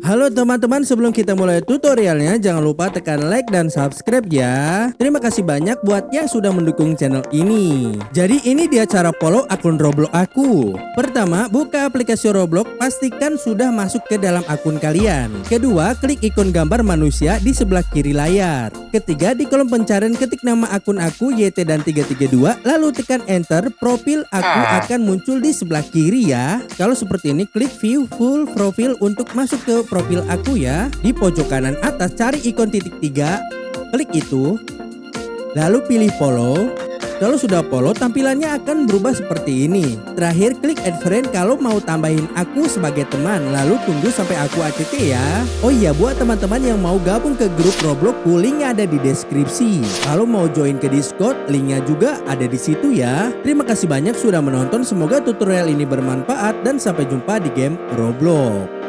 Halo teman-teman, sebelum kita mulai tutorialnya jangan lupa tekan like dan subscribe ya. Terima kasih banyak buat yang sudah mendukung channel ini. Jadi ini dia cara follow akun Roblox aku. Pertama, buka aplikasi Roblox, pastikan sudah masuk ke dalam akun kalian. Kedua, klik ikon gambar manusia di sebelah kiri layar. Ketiga, di kolom pencarian ketik nama akun aku YT dan 332, lalu tekan enter, profil aku akan muncul di sebelah kiri ya. Kalau seperti ini, klik view full profile untuk masuk ke profil aku ya. Di pojok kanan atas cari ikon titik 3, klik itu, lalu pilih follow. Kalau sudah follow, tampilannya akan berubah seperti ini. Terakhir klik add friend kalau mau tambahin aku sebagai teman, lalu tunggu sampai aku ACT ya. Oh iya, buat teman-teman yang mau gabung ke grup Roblox, linknya ada di deskripsi. Kalau mau join ke Discord, linknya juga ada di situ ya. Terima kasih banyak sudah menonton, semoga tutorial ini bermanfaat dan sampai jumpa di game Roblox.